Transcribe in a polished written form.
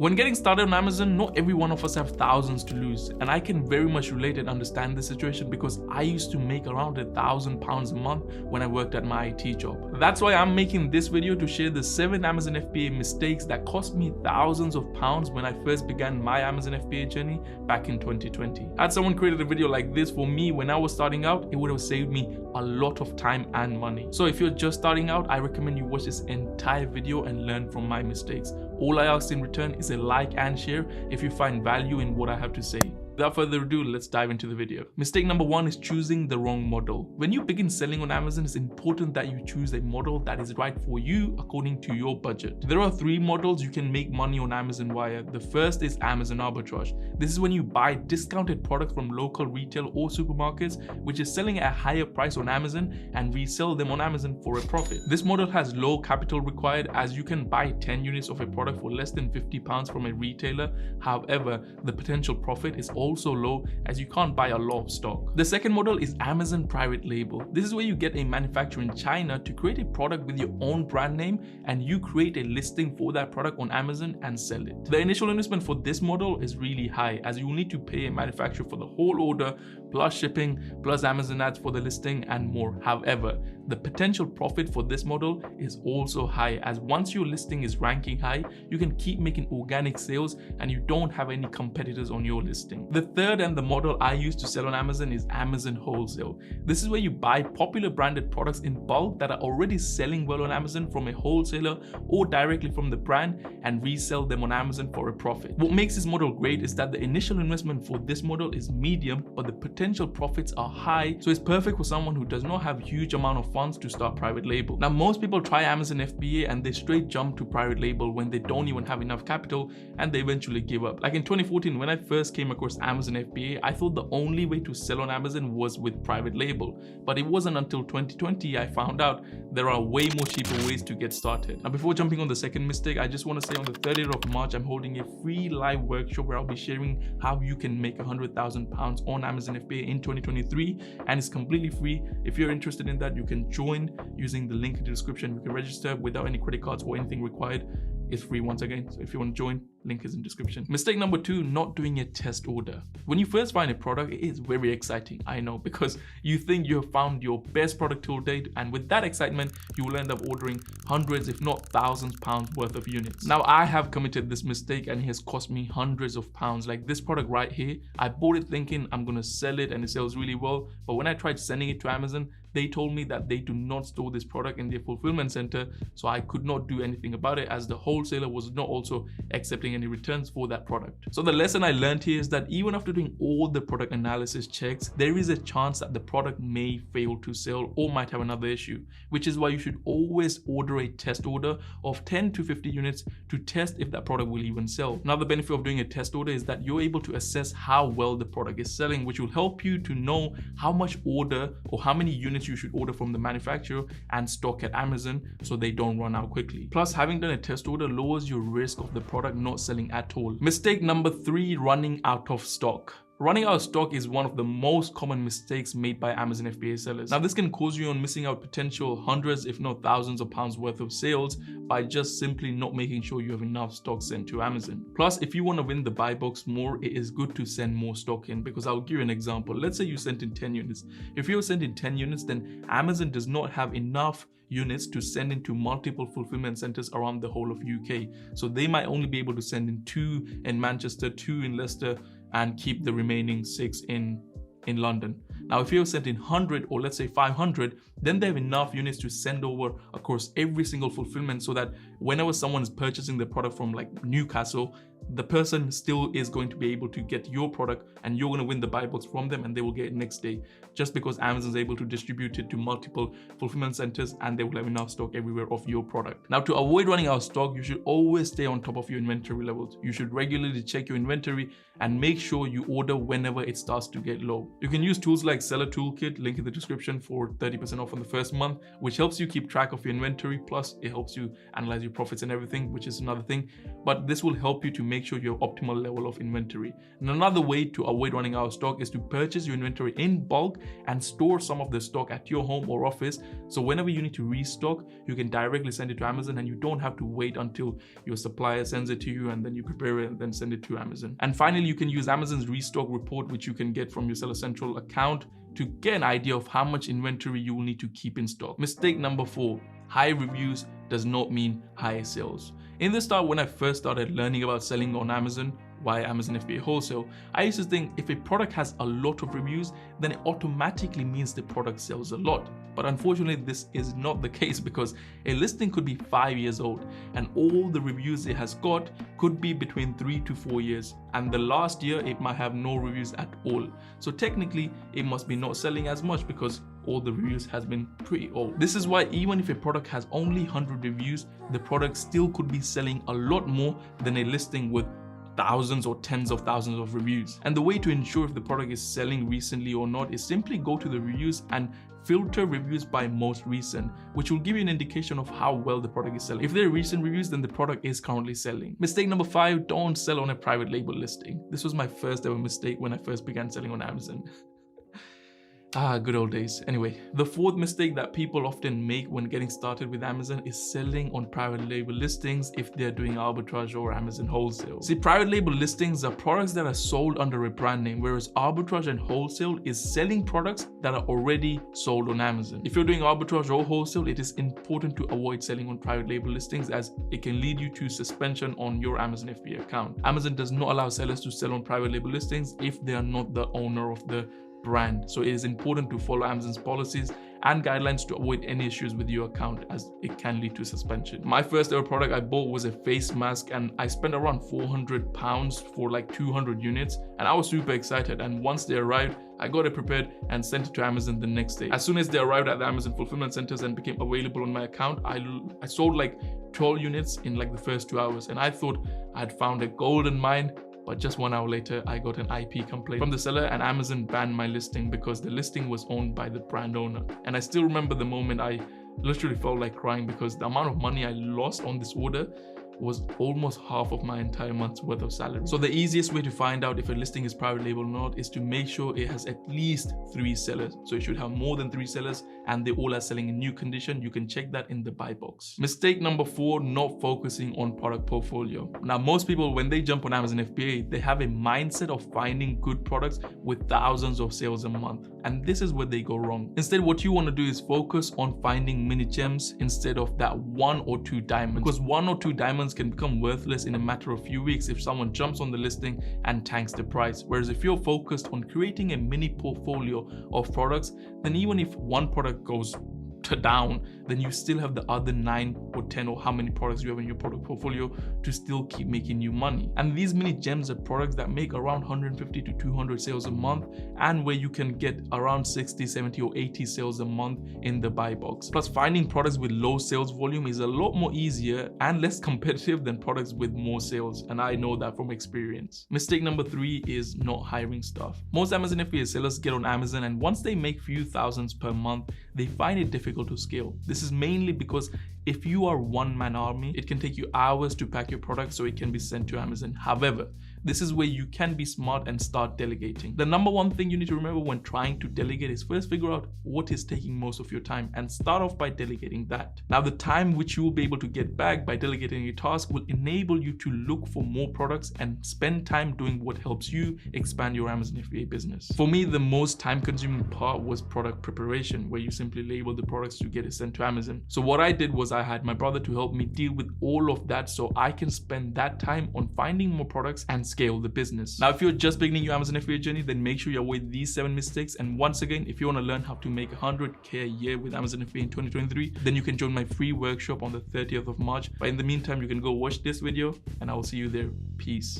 When getting started on Amazon, not every one of us have thousands to lose, and I can very much relate and understand this situation because I used to make around £1,000 a month when I worked at my IT job. That's why I'm making this video to share the 7 Amazon FBA mistakes that cost me thousands of pounds when I first began my Amazon FBA journey back in 2020. Had someone created a video like this for me when I was starting out, it would have saved me a lot of time and money. So if you're just starting out, I recommend you watch this entire video and learn from my mistakes. All I ask in return is a like and share if you find value in what I have to say. Without further ado, let's dive into the video. Mistake number 1 is choosing the wrong model. When you begin selling on Amazon, it's important that you choose a model that is right for you according to your budget. There are 3 models you can make money on Amazon via. The first is Amazon arbitrage. This is when you buy discounted products from local retail or supermarkets, which is selling at a higher price on Amazon and resell them on Amazon for a profit. This model has low capital required as you can buy 10 units of a product for less than £50 from a retailer. However, the potential profit is also low as you can't buy a lot of stock. The second model is Amazon private label. This is where you get a manufacturer in China to create a product with your own brand name and you create a listing for that product on Amazon and sell it. The initial investment for this model is really high as you will need to pay a manufacturer for the whole order, plus shipping, plus Amazon ads for the listing and more. However, the potential profit for this model is also high as once your listing is ranking high, you can keep making organic sales and you don't have any competitors on your listing. The third and the model I use to sell on Amazon is Amazon wholesale. This is where you buy popular branded products in bulk that are already selling well on Amazon from a wholesaler or directly from the brand and resell them on Amazon for a profit. What makes this model great is that the initial investment for this model is medium, but the potential profits are high, so it's perfect for someone who does not have huge amount of funds to start private label. Now, most people try Amazon FBA and they straight jump to private label when they don't even have enough capital and they eventually give up. Like in 2014, when I first came across Amazon FBA, I thought the only way to sell on Amazon was with private label, but it wasn't until 2020 I found out there are way more cheaper ways to get started. Now, before jumping on the second mistake, I just want to say on the 30th of March, I'm holding a free live workshop where I'll be sharing how you can make £100,000 on Amazon FBA in 2023, and it's completely free. If you're interested in that, you can join using the link in the description. You can register without any credit cards or anything required. It's free once again, so if you want to join, link is in description. Mistake number 2, not doing a test order. When you first find a product, it is very exciting, I know, because you think you have found your best product to date, and with that excitement, you will end up ordering hundreds, if not thousands pounds worth of units. Now, I have committed this mistake and it has cost me hundreds of pounds. Like this product right here, I bought it thinking I'm gonna sell it and it sells really well, but when I tried sending it to Amazon, they told me that they do not store this product in their fulfillment center, so I could not do anything about it as the wholesaler was not also accepting any returns for that product. So the lesson I learned here is that even after doing all the product analysis checks, there is a chance that the product may fail to sell or might have another issue, which is why you should always order a test order of 10 to 50 units to test if that product will even sell. Now, the benefit of doing a test order is that you're able to assess how well the product is selling, which will help you to know how much order or how many units you should order from the manufacturer and stock at Amazon so they don't run out quickly. Plus, having done a test order lowers your risk of the product not selling at all. Mistake number 3, running out of stock. Running out of stock is one of the most common mistakes made by Amazon FBA sellers. Now, this can cause you on missing out potential hundreds, if not thousands of pounds worth of sales by just simply not making sure you have enough stock sent to Amazon. Plus, if you want to win the buy box more, it is good to send more stock in, because I'll give you an example. Let's say you sent in 10 units. If you're sending 10 units, then Amazon does not have enough units to send into multiple fulfillment centers around the whole of UK. So they might only be able to send in 2 in Manchester, 2 in Leicester, and keep the remaining 6 in London. Now, if you're sending 100 or let's say 500, then they have enough units to send over across every single fulfillment so that whenever someone is purchasing the product from like Newcastle, the person still is going to be able to get your product and you're going to win the buy box from them and they will get it next day, just because Amazon is able to distribute it to multiple fulfillment centers and they will have enough stock everywhere of your product. Now, to avoid running out of stock, you should always stay on top of your inventory levels. You should regularly check your inventory and make sure you order whenever it starts to get low. You can use tools like Seller Toolkit, link in the description, for 30% off off on the first month, which helps you keep track of your inventory. Plus, it helps you analyze your profits and everything, which is another thing. But this will help you to make sure you have optimal level of inventory. And another way to avoid running out of stock is to purchase your inventory in bulk and store some of the stock at your home or office. So whenever you need to restock, you can directly send it to Amazon and you don't have to wait until your supplier sends it to you and then you prepare it and then send it to Amazon. And finally, you can use Amazon's restock report, which you can get from your Seller Central account, to get an idea of how much inventory you will need to keep in stock. Mistake number 4, high reviews does not mean high sales. In the start, when I first started learning about selling on Amazon via Amazon FBA wholesale, I used to think if a product has a lot of reviews, then it automatically means the product sells a lot. But unfortunately, this is not the case, because a listing could be 5 years old and all the reviews it has got could be between 3 to 4 years, and the last year it might have no reviews at all. So technically it must be not selling as much because all the reviews has been pretty old. This is why even if a product has only 100 reviews, the product still could be selling a lot more than a listing with thousands or tens of thousands of reviews. And the way to ensure if the product is selling recently or not is simply go to the reviews and filter reviews by most recent, which will give you an indication of how well the product is selling. If they're recent reviews, then the product is currently selling. Mistake number 5, don't sell on a private label listing. This was my first ever mistake when I first began selling on Amazon. Good old days. Anyway, the 4th mistake that people often make when getting started with Amazon is selling on private label listings if they're doing arbitrage or Amazon wholesale. See, private label listings are products that are sold under a brand name, whereas arbitrage and wholesale is selling products that are already sold on Amazon. If you're doing arbitrage or wholesale, it is important to avoid selling on private label listings, as it can lead you to suspension on your Amazon FBA account. Amazon does not allow sellers to sell on private label listings if they are not the owner of the brand. So it is important to follow Amazon's policies and guidelines to avoid any issues with your account, as it can lead to suspension. My first ever product I bought was a face mask, and I spent around £400 for like 200 units, and I was super excited. And once they arrived, I got it prepared and sent it to Amazon the next day. As soon as they arrived at the Amazon fulfillment centers and became available on my account, I sold like 12 units in like the first 2 hours, and I thought I'd found a golden mine. But just 1 hour later, I got an IP complaint from the seller and Amazon banned my listing because the listing was owned by the brand owner. And I still remember the moment. I literally felt like crying because the amount of money I lost on this order was almost half of my entire month's worth of salary. So the easiest way to find out if a listing is private label or not is to make sure it has at least 3 sellers. So it should have more than 3 sellers and they all are selling in new condition. You can check that in the buy box. Mistake number 4, not focusing on product portfolio. Now, most people, when they jump on Amazon FBA, they have a mindset of finding good products with thousands of sales a month. And this is where they go wrong. Instead, what you want to do is focus on finding mini gems instead of that 1 or 2 diamonds. Because 1 or 2 diamonds can become worthless in a matter of few weeks if someone jumps on the listing and tanks the price. Whereas if you're focused on creating a mini portfolio of products, then even if one product goes down, then you still have the other 9 or 10 or how many products you have in your product portfolio to still keep making you money. And these mini gems are products that make around 150 to 200 sales a month, and where you can get around 60, 70 or 80 sales a month in the buy box. Plus, finding products with low sales volume is a lot more easier and less competitive than products with more sales, and I know that from experience. Mistake number 3 is not hiring staff. Most Amazon FBA sellers get on Amazon, and once they make few thousands per month, they find it difficult to scale. This is mainly because if you are one-man army, it can take you hours to pack your product so it can be sent to Amazon. However, this is where you can be smart and start delegating. The number 1 thing you need to remember when trying to delegate is first figure out what is taking most of your time and start off by delegating that. Now, the time which you will be able to get back by delegating a task will enable you to look for more products and spend time doing what helps you expand your Amazon FBA business. For me, the most time-consuming part was product preparation, where you simply label the products to get it sent to Amazon. So what I did was I had my brother to help me deal with all of that so I can spend that time on finding more products and scale the business. Now, if you're just beginning your Amazon FBA journey, then make sure you avoid these 7 mistakes. And once again, if you want to learn how to make 100K a year with Amazon FBA in 2023, then you can join my free workshop on the 30th of March. But in the meantime, you can go watch this video and I will see you there. Peace.